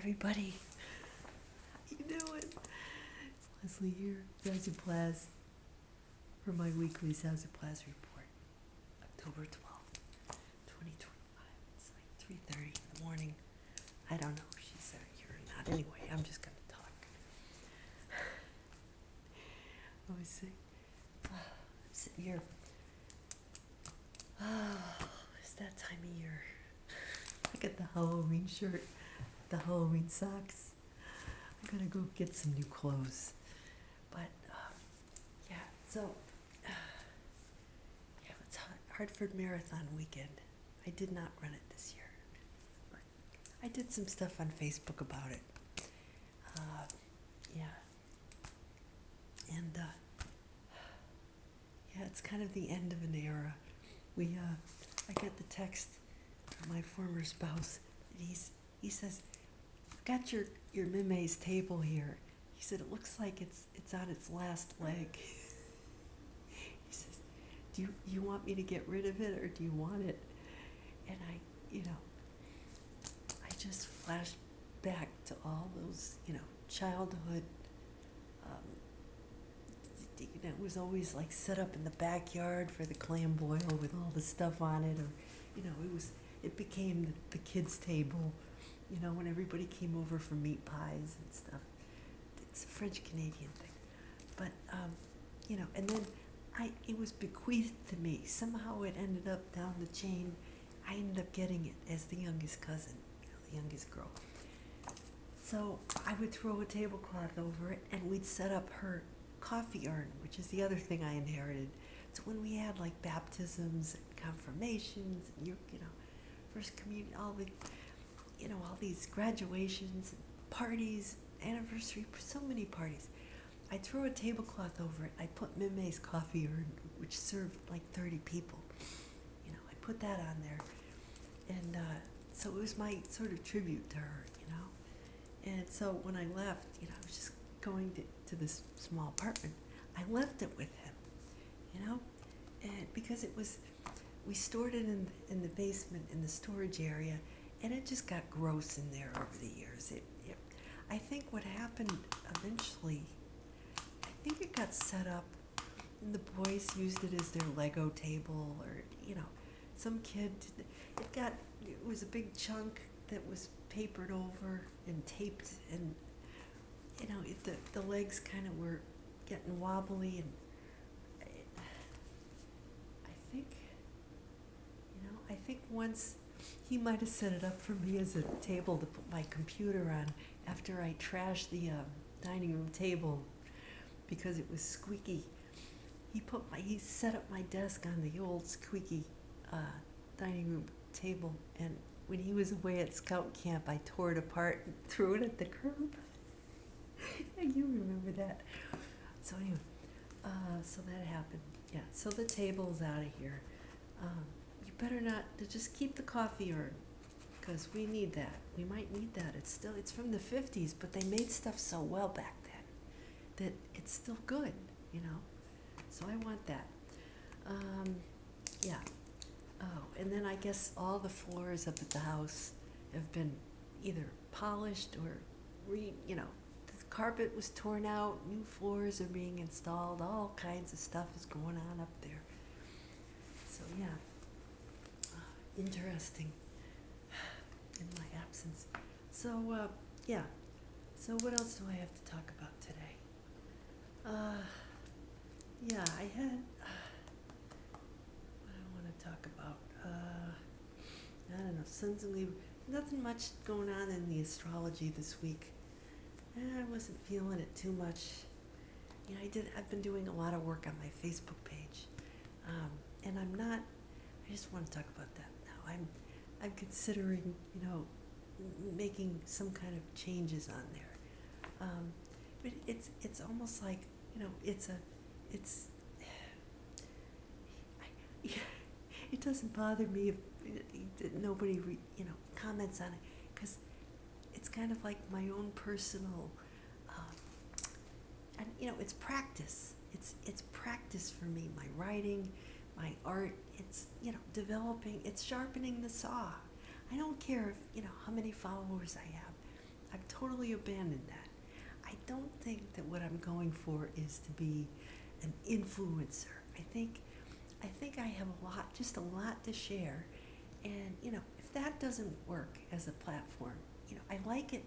everybody. How you doing? It's Leslie here, Zazoo Plazz, for my weekly Zazoo Plazz report, October 12th, 2025. It's like 3:30 in the morning. I don't know if she's here or not. Anyway, I'm just going to talk. Let me see. I'm sitting here. It's that time of year. I got the Halloween shirt, the Halloween socks. I'm gonna go get some new clothes. But yeah, so yeah, it's Hartford Marathon weekend. I did not run it this year. I did some stuff on Facebook about it. Yeah, and yeah, it's kind of the end of an era. I got the text from my former spouse. He says, "I've got your Mime's table here." He said, "It looks like it's on its last leg." He says, "Do you want me to get rid of it or do you want it?" And I just flashed back to all those, childhood. It was always like set up in the backyard for the clam boil with all the stuff on it, or it became the kids' table, when everybody came over for meat pies and stuff. It's a French Canadian thing, but and then it was bequeathed to me. Somehow it ended up down the chain. I ended up getting it as the youngest cousin, the youngest girl. So I would throw a tablecloth over it, and we'd set up her coffee urn, which is the other thing I inherited. So when we had like baptisms and confirmations, and first communion, all these graduations, and parties, anniversary, so many parties, I'd throw a tablecloth over it. I put Mime's coffee urn, which served like 30 people. I put that on there, and so it was my sort of tribute to her. And so when I left, I was just going to this small apartment. I left it with him, and because we stored it in the basement in the storage area, and it just got gross in there over the years. I think what happened eventually, I think it got set up, and the boys used it as their Lego table, or some kid. It was a big chunk that was papered over and taped, and the legs kind of were getting wobbly, and I think once he might have set it up for me as a table to put my computer on after I trashed the dining room table because it was squeaky. He set up my desk on the old squeaky dining room table, and when he was away at scout camp, I tore it apart and threw it at the curb. You remember that. So anyway, so that happened. Yeah, so the table's out of here. You better not, just keep the coffee urn, because we need that. We might need that. It's from the 50s, but they made stuff so well back then that it's still good, So I want that. Yeah. Oh, and then I guess all the floors up at the house have been either polished or the carpet was torn out, new floors are being installed, all kinds of stuff is going on up there. So yeah, interesting in my absence. So yeah, so what else do I have to talk about today? Yeah, I had, what I want to talk about, I don't know, Sons of Libra, nothing much going on in the astrology this week. I wasn't feeling it too much. I've been doing a lot of work on my Facebook page, and I just want to talk about that now. I'm considering, making some kind of changes on there. But it's almost like, it doesn't bother me if nobody, comments on it, because it's kind of like my own personal, and it's practice. It's practice for me. My writing, my art. It's developing. It's sharpening the saw. I don't care if how many followers I have. I've totally abandoned that. I don't think that what I'm going for is to be an influencer. I think I have just a lot to share. And, if that doesn't work as a platform, I like it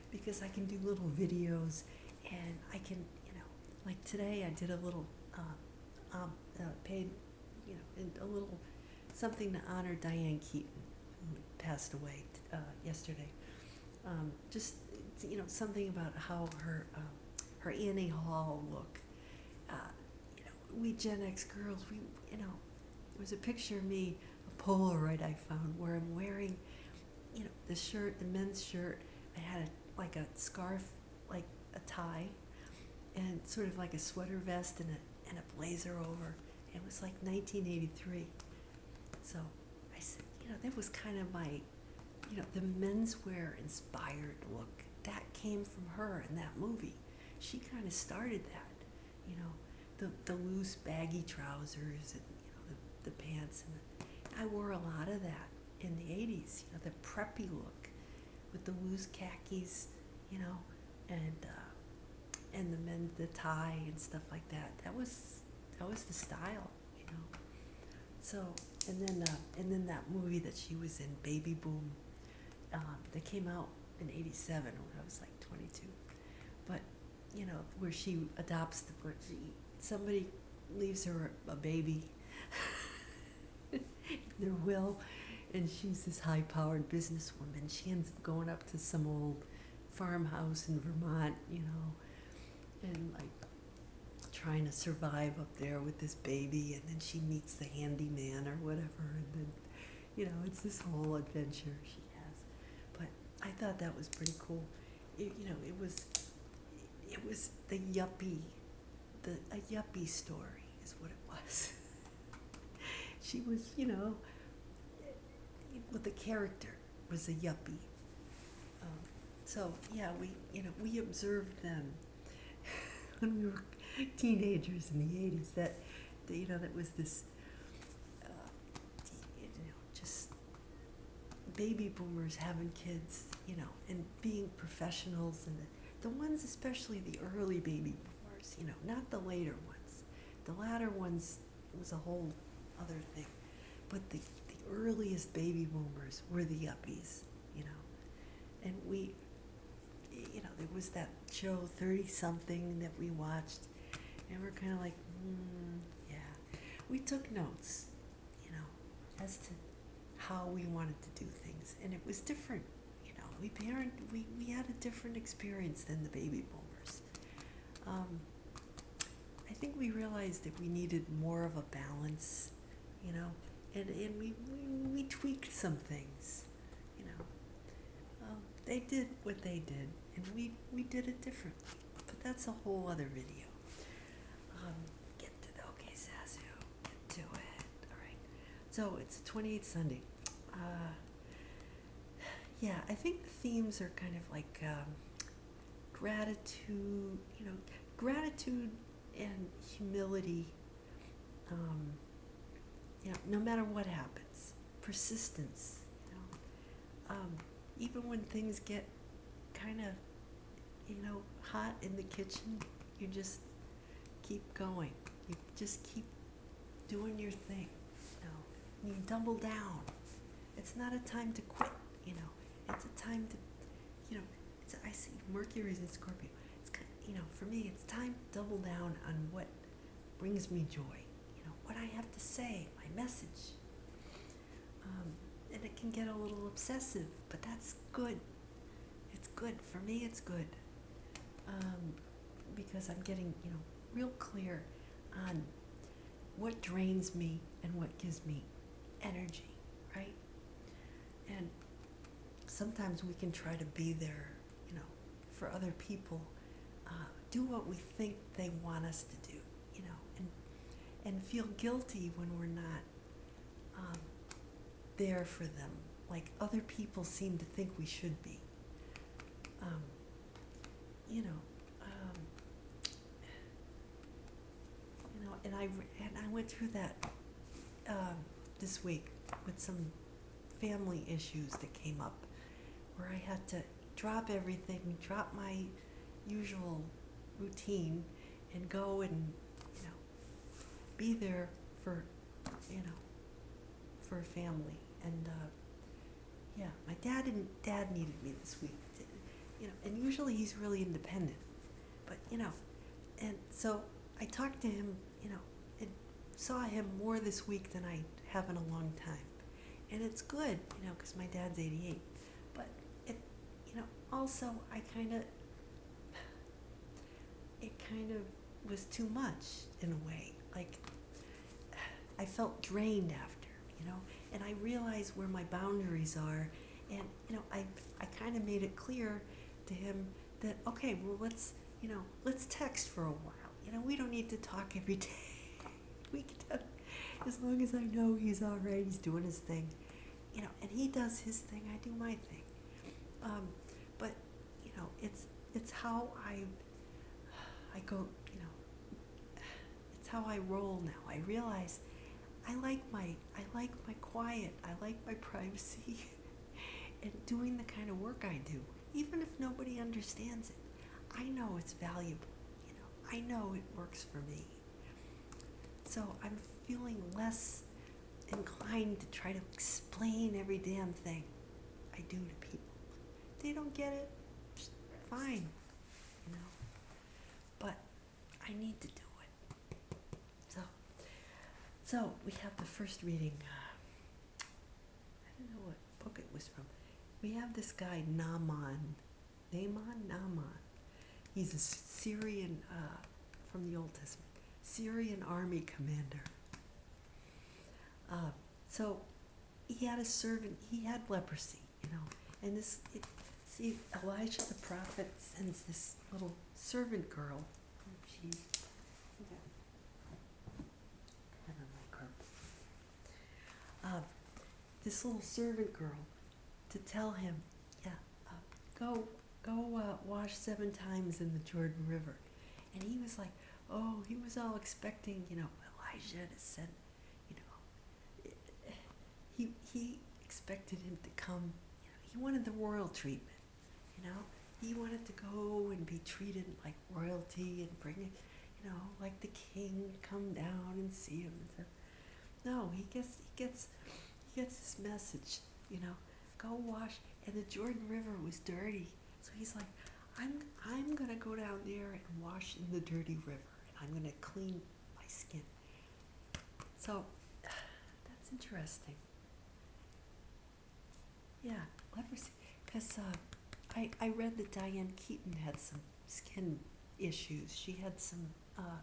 because I can do little videos and I can, like today I did a little paid, a little something to honor Diane Keaton, who passed away yesterday. Just, something about how her Annie Hall look. We Gen X girls, there was a picture of me, a Polaroid I found, where I'm wearing, the shirt, the men's shirt. I had like a scarf, like a tie, and sort of like a sweater vest and a blazer over. It was like 1983. So I said, that was kind of my, the menswear inspired look. That came from her in that movie. She kind of started that, the loose baggy trousers and, the pants. And I wore a lot of that in the 80s, the preppy look with the loose khakis, and the tie and stuff like that. That was the style, So, and then that movie that she was in, Baby Boom, that came out in '87 when I was like 22. But, where she adopts somebody leaves her a baby, their will, and she's this high-powered businesswoman. She ends up going up to some old farmhouse in Vermont, and like trying to survive up there with this baby, and then she meets the handyman or whatever, and then, it's this whole adventure she has. But I thought that was pretty cool. It was the yuppie, a yuppie story is what it was. She was, with the character was a yuppie. So yeah, we observed them when we were teenagers in the 80s. That was this, just baby boomers having kids, and being professionals, and the ones, especially the early baby boomers, not the later ones. The latter ones was a whole other thing, but the earliest baby boomers were the yuppies, and we, there was that show 30 something that we watched, and we're kind of like, yeah, we took notes, as to how we wanted to do things, and it was different, we had a different experience than the baby boomers. I think we realized that we needed more of a balance, and we tweaked some things, they did what they did, and we did it differently, but that's a whole other video. Okay, Zazoo, get to it. All right, so it's the 28th Sunday. Yeah, I think the themes are kind of like gratitude, gratitude and humility, no matter what happens, persistence, even when things get kind of, hot in the kitchen, you just keep going. You just keep doing your thing, You double down. It's not a time to quit, It's a time to, I see Mercury's in Scorpio. It's kind of, for me, it's time to double down on what brings me joy, what I have to say, my message. And it can get a little obsessive, but that's good. It's good. For me, it's good. Because I'm getting, real clear on what drains me and what gives me energy, right? And sometimes we can try to be there, for other people, do what we think they want us to do, and feel guilty when we're not there for them, like other people seem to think we should be. And I went through that this week with some family issues that came up, where I had to drop everything, drop my usual routine, and go and, you know, be there for, you know, for a family. And yeah, my dad needed me this week, you know, and usually he's really independent, but you know, and so I talked to him, you know, and saw him more this week than I have in a long time, and it's good, you know, because my dad's 88, but it, you know, also it kind of was too much in a way, like I felt drained after, you know, and I realized where my boundaries are, and you know, I kind of made it clear to him that okay, well let's text for a while, you know, we don't need to talk every day. We can, as long as I know he's all right, he's doing his thing, you know, and he does his thing, I do my thing, but you know, it's how I go, you know, it's how I roll now. I realize I like my quiet. I like my privacy, and doing the kind of work I do, even if nobody understands it. I know it's valuable. You know, I know it works for me. So I'm feeling less inclined to try to explain every damn thing I do to people. They don't get it. Fine, you know. But I need to do it. So we have the first reading. I don't know what book it was from. We have this guy, Naaman. He's a Syrian, from the Old Testament, Syrian army commander. So he had a servant, he had leprosy, you know, and Elijah the prophet sends this little servant girl. This little servant girl to tell him, yeah, go wash 7 times in the Jordan River. And he was like, oh, he was all expecting, you know, Elijah to send, you know, he expected him to come, you know, he wanted the royal treatment, you know, he wanted to go and be treated like royalty and bring it, you know, like the king come down and see him. No, he gets this message, you know, go wash, and the Jordan River was dirty, so he's like, I'm gonna go down there and wash in the dirty river, and I'm gonna clean my skin. So that's interesting. Yeah, leprosy, because I read that Diane Keaton had some skin issues. She had some.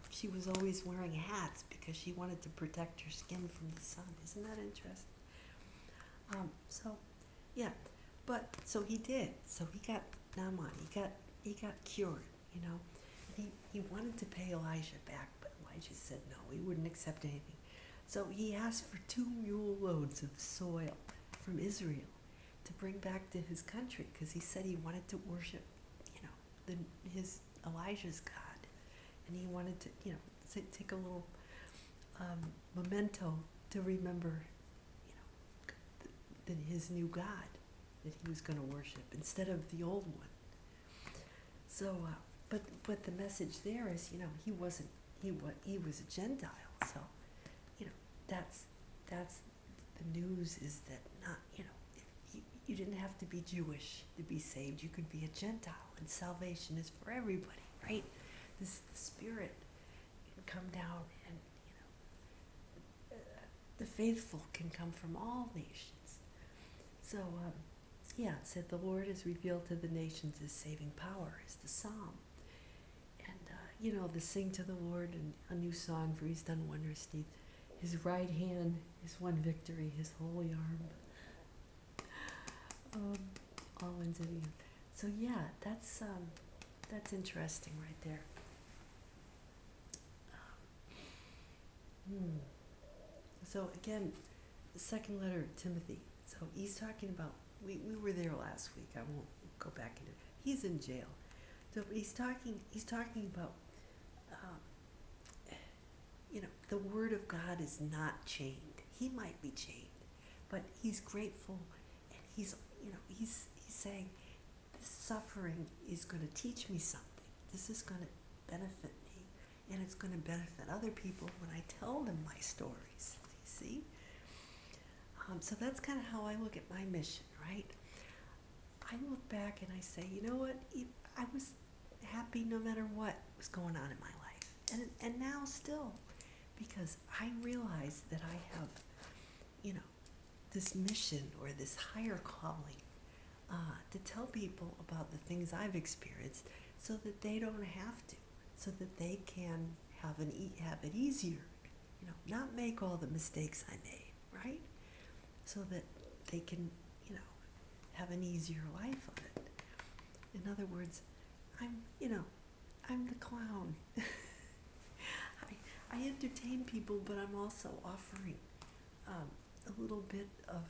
She was always wearing hats because she wanted to protect her skin from the sun. Isn't that interesting? So, yeah, but so he did. So he got Naaman. He got cured. You know, and he wanted to pay Elijah back, but Elijah said no. He wouldn't accept anything. So he asked for 2 mule loads of soil from Israel to bring back to his country, because he said he wanted to worship, you know, his Elijah's God, and he wanted to, you know, take a little memento to remember, his new God that he was going to worship instead of the old one. So, but the message there is, you know, he was a Gentile. So, you know, that's the news is that not, you know, you didn't have to be Jewish to be saved. You could be a Gentile, and salvation is for everybody, right? The Spirit can come down, and you know, the faithful can come from all nations. So, yeah, it said the Lord has revealed to the nations his saving power is the psalm. And, you know, the sing to the Lord and a new song, for he's done wonders. His right hand is won victory, his holy arm. All ends in you. So, yeah, that's interesting right there. So, again, the second letter of Timothy. So he's talking about, we were there last week. I won't go back into it. He's in jail. So he's talking about, you know, the word of God is not chained. He might be chained, but he's grateful, and he's saying this suffering is going to teach me something. This is going to benefit me, and it's going to benefit other people when I tell them my stories. You see? So that's kind of how I look at my mission, right? I look back and I say, you know what? I was happy no matter what was going on in my life, and now still, because I realize that I have, this mission or this higher calling to tell people about the things I've experienced, so that they don't have to, so that they can have it easier, not make all the mistakes I made, right? So that they can, have an easier life of it. In other words, I'm the clown. I entertain people, but I'm also offering a little bit of,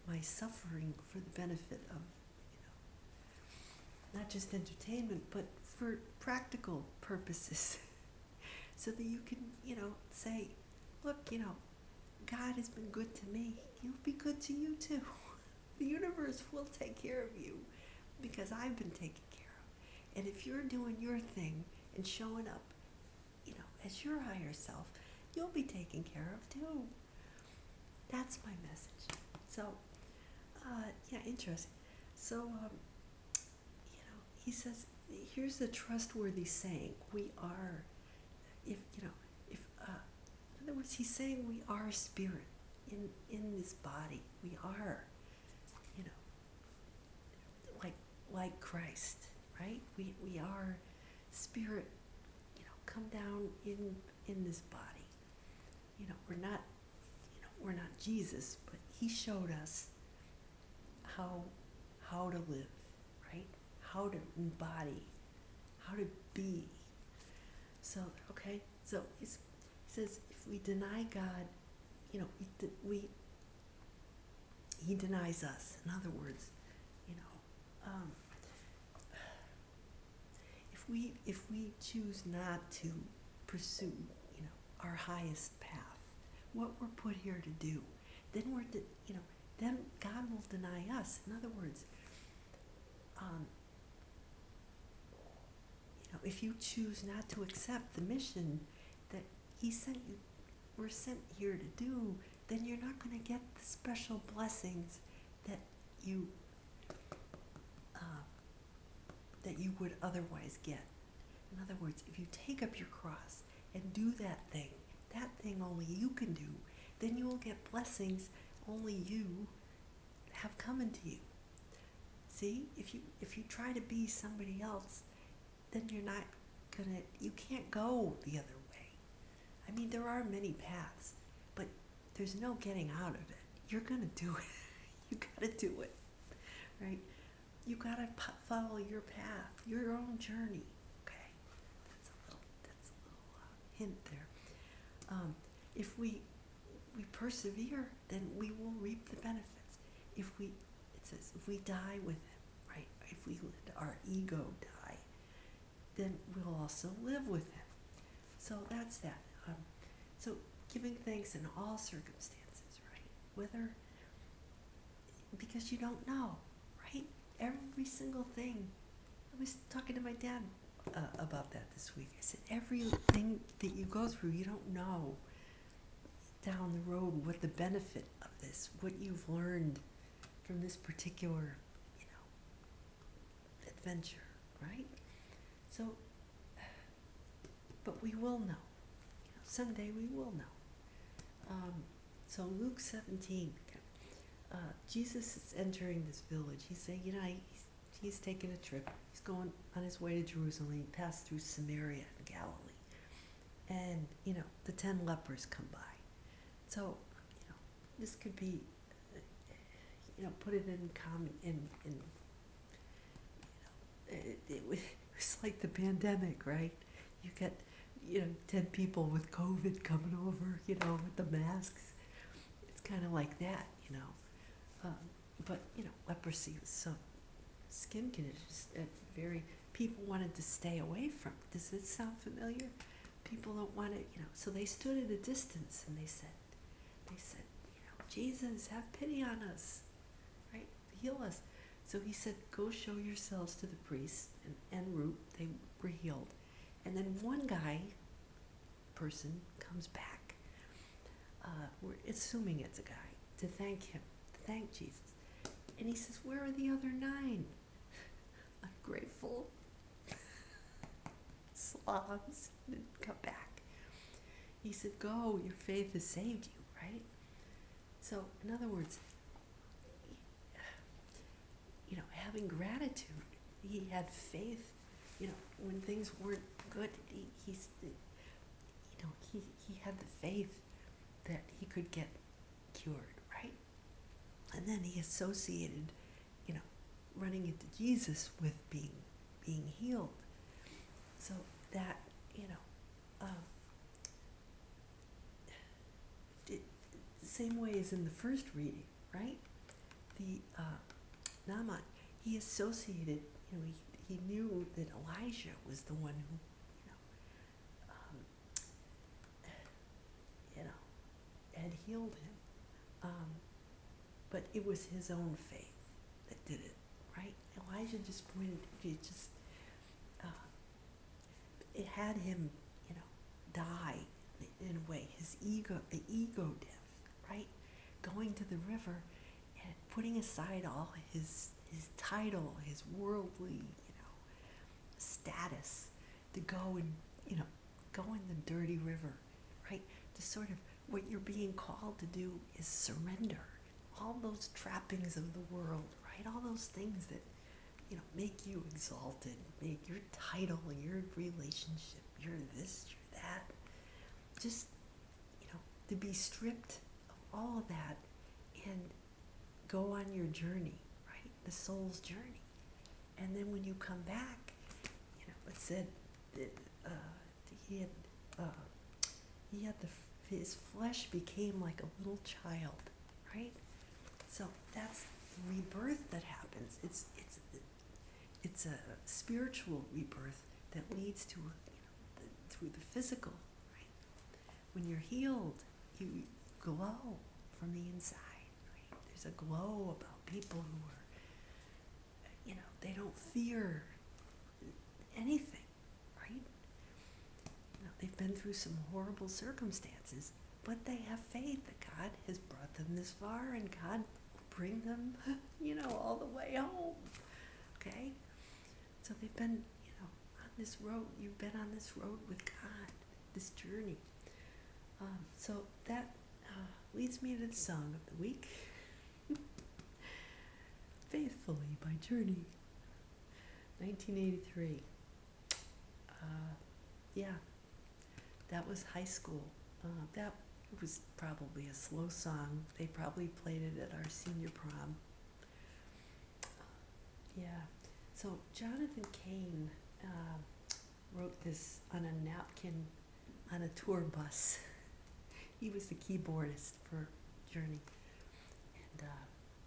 my suffering for the benefit of, not just entertainment, but for practical purposes. So that you can, say, look, God has been good to me. He'll be good to you too. The universe will take care of you because I've been taken care of. And if you're doing your thing and showing up, as your higher self, you'll be taken care of too. That's my message. So, interesting. So, he says, here's the trustworthy saying. We are, in other words, he's saying we are spirit in this body. We are, like Christ, right? We are spirit, come down in this body. We're not Jesus, but he showed us how to live, right? How to embody, how to be. So, so he says if we deny God, he denies us. In other words, if we choose not to pursue, our highest path, what we're put here to do, then then God will deny us. In other words, if you choose not to accept the mission that he sent you, we're sent here to do, then you're not going to get the special blessings that you would otherwise get. In other words, if you take up your cross and do that thing only you can do, then you will get blessings only you have coming to you. See, if you try to be somebody else, then you can't go the other way. I mean, there are many paths, but there's no getting out of it. You're gonna do it. You gotta do it, right? You gotta follow your path, your own journey. Okay, that's a little hint there. If we persevere, then we will reap the benefits. It says, if we die with him, right? If we let our ego die, then we'll also live with him. So that's that. So giving thanks in all circumstances, right? Because you don't know, right? Every single thing. I was talking to my dad about that this week. I said, everything that you go through, you don't know down the road what the benefit of this, what you've learned from this particular, adventure, right? So, but we will know. Someday we will know. So Luke 17, Jesus is entering this village. He's saying, he's taking a trip. He's going on his way to Jerusalem. He passed through Samaria and Galilee. And, the 10 lepers come by. So, this could be, put it in common, it was like the pandemic, right? You get, 10 people with COVID coming over, with the masks. It's kind of like that, but, leprosy was so skin conditions that people wanted to stay away from. Does it sound familiar? People don't want to, so they stood at a distance and they said, Jesus, have pity on us, right? Heal us. So he said, go show yourselves to the priest and root. They were healed. And then one person comes back. We're assuming it's a guy, to thank him, to thank Jesus. And he says, where are the other 9? Ungrateful slobs didn't come back. He said, go, your faith has saved you, right? So, in other words, having gratitude. He had faith, when things weren't good. He had the faith that he could get cured, right? And then he associated, running into Jesus with being healed. So that, the same way as in the first reading, right? The Naaman, he associated, he knew that Elijah was the one who, had healed him. But it was his own faith that did it, right? Elijah just pointed, it had him, die in a way, the ego death, right? Going to the river and putting aside all his title, his worldly, status, to go and, go in the dirty river, right? To sort of, what you're being called to do is surrender. All those trappings of the world, right? All those things that, make you exalted, make your title, your relationship, you're this, you're that. Just, to be stripped of all of that and go on your journey, right? The soul's journey. And then when you come back, it said that his flesh became like a little child, right? So that's rebirth that happens. It's a spiritual rebirth that leads to through the physical, right? When you're healed, you glow from the inside, right? There's a glow about people who are, they don't fear anything, right? They've been through some horrible circumstances, but they have faith that God has brought them this far and God will bring them, all the way home, okay? So they've been, on this road. You've been on this road with God, this journey. So that leads me to the song of the week. Faithfully by Journey, 1983. That was high school. That was probably a slow song. They probably played it at our senior prom. So Jonathan Cain wrote this on a napkin on a tour bus. He was the keyboardist for Journey. And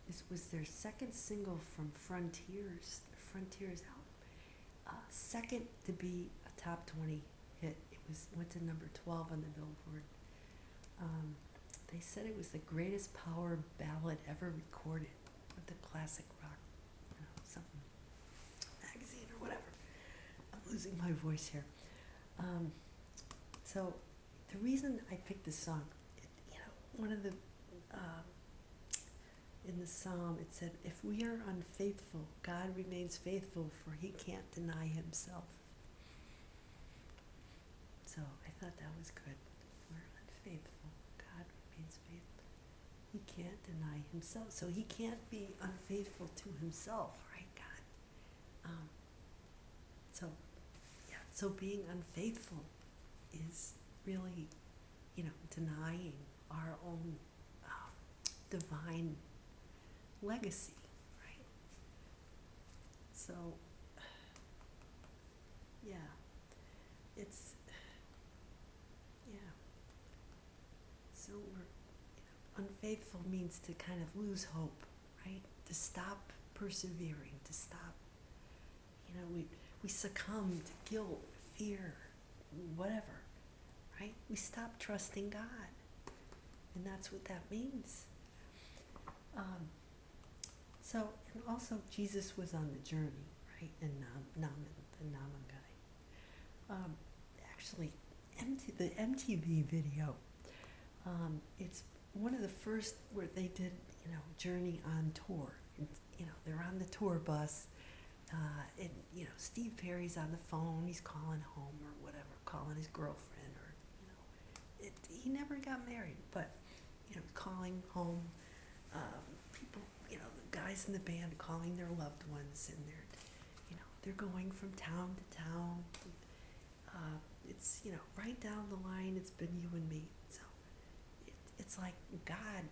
this was their second single from Frontiers, the Frontiers album. Second to be a top 20 hit. It went to number 12 on the Billboard. They said it was the greatest power ballad ever recorded with the classic rock, something magazine or whatever. I'm losing my voice here. So the reason I picked this song, one of the in the psalm it said, "If we are unfaithful, God remains faithful, for He can't deny Himself." So I thought that was good. We're unfaithful. God remains faithful. He can't deny Himself. So He can't be unfaithful to Himself, right, God? So being unfaithful is really, denying our own divine legacy, right? So, So unfaithful means to kind of lose hope, right? To stop persevering, to stop, we succumb to guilt, fear, whatever, right? We stop trusting God. And that's what that means. So, and also Jesus was on the journey, right? And Naaman, the Naaman guy. Actually, the MTV video, it's one of the first where they did, Journey on tour. And, they're on the tour bus, and, Steve Perry's on the phone, he's calling home or whatever, calling his girlfriend, or, he never got married, but, calling home, people, the guys in the band calling their loved ones, and they're going from town to town. It's, right down the line, it's been you and me. So it's like God,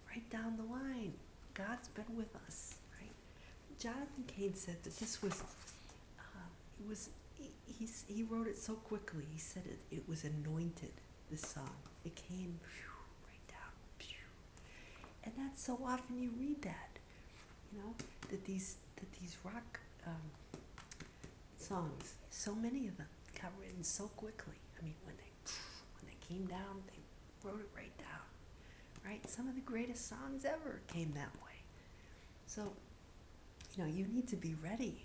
right down the line, God's been with us, right? Jonathan Cain said that this was, he wrote it so quickly. He said it was anointed, this song. It came right down. And that's so often you read that, that these rock songs, so many of them got written so quickly. I mean, when they came down, they wrote it right down, right? Some of the greatest songs ever came that way. So, you need to be ready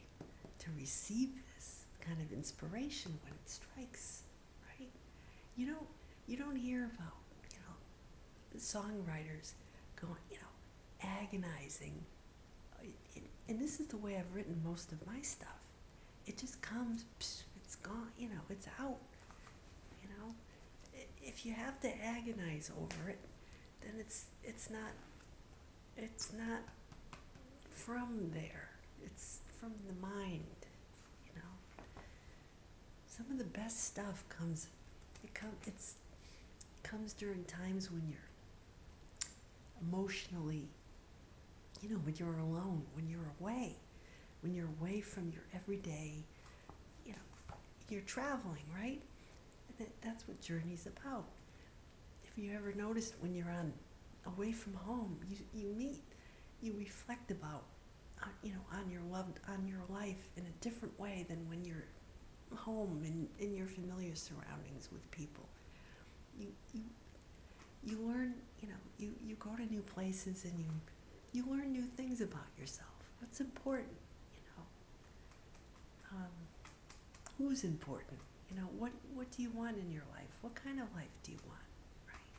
to receive this kind of inspiration when it strikes, right? You don't hear about, the songwriters going, agonizing. And this is the way I've written most of my stuff. It just comes, it's gone, it's out. If you have to agonize over it, then it's not from there. It's from the mind, Some of the best stuff comes during times when you're emotionally, when you're alone, when you're away from your everyday, you're traveling, right? That's what Journey's about. If you ever noticed when you're away from home, you reflect about, on your life in a different way than when you're home in your familiar surroundings with people. You learn, you go to new places and you learn new things about yourself. What's important, who's important, what do you want in your life? What kind of life do you want, right?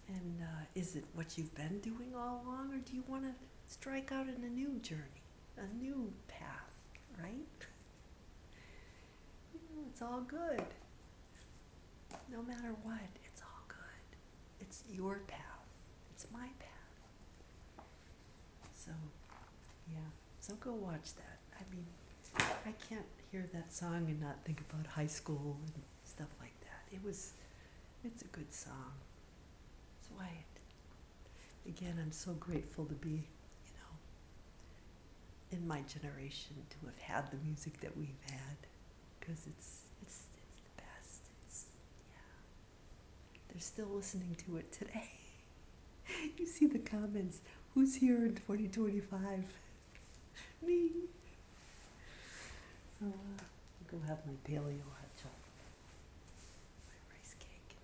And is it what you've been doing all along, or do you want to strike out in a new journey, a new path, right? It's all good. No matter what, it's all good. It's your path. It's my path. So, yeah. So go watch that. I mean, I can't hear that song and not think about high school and stuff like that. It's a good song. It's Wyatt. Again, I'm so grateful to be, in my generation, to have had the music that we've had, because it's the best. They're still listening to it today. You see the comments. Who's here in 2025? Me. So I'll go have my paleo hot chocolate, my rice cake.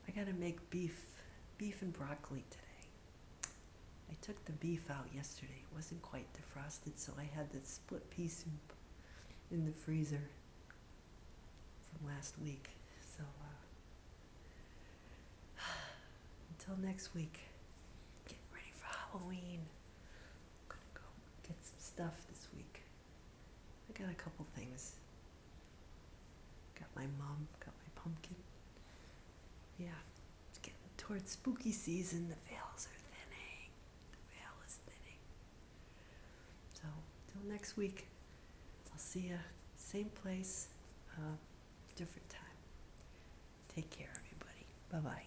I gotta make beef and broccoli today. I took the beef out yesterday. It wasn't quite defrosted, so I had the split pea soup in the freezer from last week. So until next week, get ready for Halloween. I'm gonna go get some stuff this week. I got a couple things. Got my pumpkin. Yeah, it's getting towards spooky season. The veils are thinning. The veil is thinning. So, till next week, I'll see you same place, different time. Take care, everybody. Bye-bye.